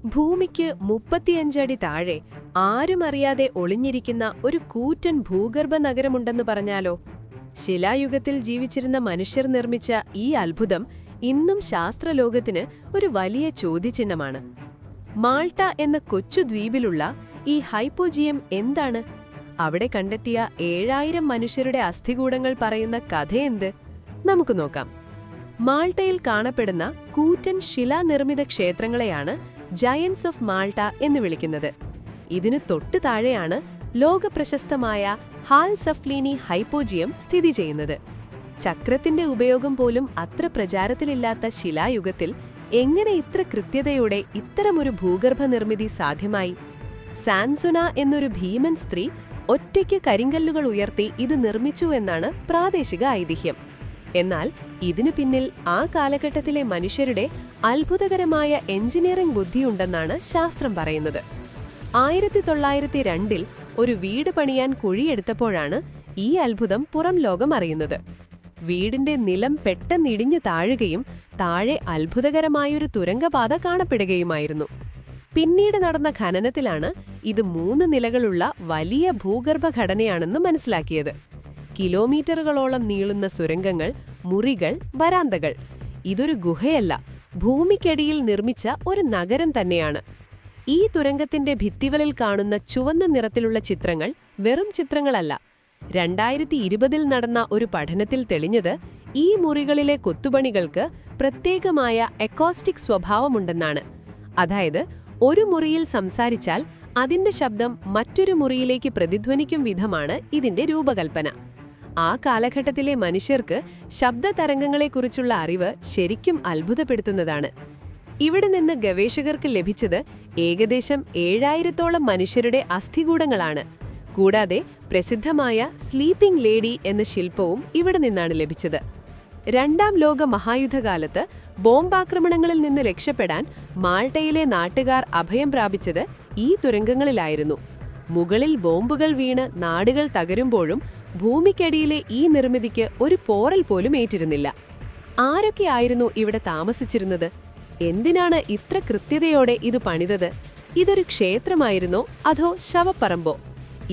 ഭൂമിക്ക് 35 അടി താഴെ ആരുമറിയാതെ ഒളിഞ്ഞിരിക്കുന്ന ഒരു കൂറ്റൻ ഭൂഗർഭ നഗരമുണ്ടെന്ന് പറഞ്ഞാലോ? ശിലായുഗത്തിൽ ജീവിച്ചിരുന്ന മനുഷ്യർ നിർമ്മിച്ച ഈ അത്ഭുതം ഇന്നും ശാസ്ത്രലോകത്തിന് ഒരു വലിയ ചോദ്യചിഹ്നമാണ്. മാൾട്ട എന്ന കൊച്ചു ദ്വീപിലുള്ള ഈ ഹൈപ്പോജിയം എന്താണ്? അവിടെ കണ്ടെത്തിയ 7000 മനുഷ്യരുടെ അസ്ഥികൂടങ്ങൾ പറയുന്ന കഥയെന്ത്? നമുക്ക് നോക്കാം. മാൾട്ടയിൽ കാണപ്പെടുന്ന കൂറ്റൻ ശിലാനിർമ്മിത ക്ഷേത്രങ്ങളെയാണ് ജയന്റ്സ് ഓഫ് മാൾട്ട എന്ന് വിളിക്കുന്നത്. ഇതിന് തൊട്ടു താഴെയാണ് ലോകപ്രശസ്തമായ ഹാൽ സഫ്ലീനി ഹൈപ്പോജിയം സ്ഥിതി ചെയ്യുന്നത്. ചക്രത്തിന്റെ ഉപയോഗം പോലും അത്ര പ്രചാരത്തിലില്ലാത്ത ശിലായുഗത്തിൽ എങ്ങനെ ഇത്ര കൃത്യതയോടെ ഇത്തരമൊരു ഭൂഗർഭ നിർമ്മിതി സാധ്യമായി? സാൻസുന എന്നൊരു ഭീമൻ സ്ത്രീ ഒറ്റയ്ക്ക് കരിങ്കല്ലുകൾ ഉയർത്തി ഇത് നിർമ്മിച്ചു എന്നാണ് പ്രാദേശിക ഐതിഹ്യം. എന്നാൽ ഇതിനു പിന്നിൽ ആ കാലഘട്ടത്തിലെ മനുഷ്യരുടെ അത്ഭുതകരമായ എഞ്ചിനീയറിംഗ് ബുദ്ധിയുണ്ടെന്നാണ് ശാസ്ത്രം പറയുന്നത്. 1902 ഒരു വീട് പണിയാൻ കുഴിയെടുത്തപ്പോഴാണ് ഈ അത്ഭുതം പുറം ലോകം അറിയുന്നത്. വീടിന്റെ നിലം പെട്ടെന്നിടിഞ്ഞു താഴുകയും താഴെ അത്ഭുതകരമായൊരു തുരങ്കപാത കാണപ്പെടുകയുമായിരുന്നു. പിന്നീട് നടന്ന ഖനനത്തിലാണ് ഇത് 3 നിലകളുള്ള വലിയ ഭൂഗർഭ ഘടനയാണെന്ന് മനസ്സിലാക്കിയത്. കിലോമീറ്ററുകളോളം നീളുന്ന സുരംഗങ്ങൾ, മുറികൾ, വരാന്തകൾ. ഇതൊരു ഗുഹയല്ല, ഭൂമിക്കടിയിൽ നിർമ്മിച്ച ഒരു നഗരം തന്നെയാണ്. ഈ തുരങ്കത്തിന്റെ ഭിത്തികളിൽ കാണുന്ന ചുവന്ന നിറത്തിലുള്ള ചിത്രങ്ങൾ വെറും ചിത്രങ്ങളല്ല. 2020 നടന്ന ഒരു പഠനത്തിൽ തെളിഞ്ഞത് ഈ മുറികളിലെ കൊത്തുപണികൾക്ക് പ്രത്യേകമായ അക്കോസ്റ്റിക് സ്വഭാവമുണ്ടെന്നാണ്. അതായത് ഒരു മുറിയിൽ സംസാരിച്ചാൽ അതിന്റെ ശബ്ദം മറ്റൊരു മുറിയിലേക്ക് പ്രതിധ്വനിക്കും വിധമാണ് ഇതിന്റെ രൂപകൽപ്പന. ആ കാലഘട്ടത്തിലെ മനുഷ്യർക്ക് ശബ്ദതരംഗങ്ങളെക്കുറിച്ചുള്ള അറിവ് ശരിക്കും അത്ഭുതപ്പെടുത്തുന്നതാണ്. ഇവിടെ നിന്ന് ഗവേഷകർക്ക് ലഭിച്ചത് ഏകദേശം 7000ഓളം മനുഷ്യരുടെ അസ്ഥികൂടങ്ങളാണ്. കൂടാതെ പ്രസിദ്ധമായ സ്ലീപ്പിംഗ് ലേഡി എന്ന ശില്പവും ഇവിടെ നിന്നാണ് ലഭിച്ചത്. 2ാം ലോക മഹായുദ്ധകാലത്ത് ബോംബാക്രമണങ്ങളിൽ നിന്ന് രക്ഷപ്പെടാൻ മാൾട്ടയിലെ നാട്ടുകാർ അഭയം പ്രാപിച്ചത് ഈ തുരങ്കങ്ങളിലായിരുന്നു. മുകളിൽ ബോംബുകൾ വീണ് നാടുകൾ തകരുമ്പോഴും ഭൂമിക്കടിയിലെ ഈ നിർമ്മിതിക്ക് ഒരു പോറൽ പോലും ഏറ്റിരുന്നില്ല. ആരൊക്കെയായിരുന്നു ഇവിടെ താമസിച്ചിരുന്നത്? എന്തിനാണ് ഇത്ര കൃത്യതയോടെ ഇത് പണിതത്? ഇതൊരു ക്ഷേത്രമായിരുന്നോ അതോ ശവപ്പറമ്പോ?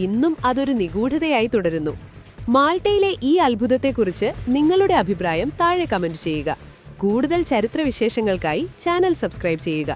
ഇന്നും അതൊരു നിഗൂഢതയായി തുടരുന്നു. മാൾട്ടയിലെ ഈ അത്ഭുതത്തെക്കുറിച്ച് നിങ്ങളുടെ അഭിപ്രായം താഴെ കമന്റ് ചെയ്യുക. കൂടുതൽ ചരിത്രവിശേഷങ്ങൾക്കായി ചാനൽ സബ്സ്ക്രൈബ് ചെയ്യുക.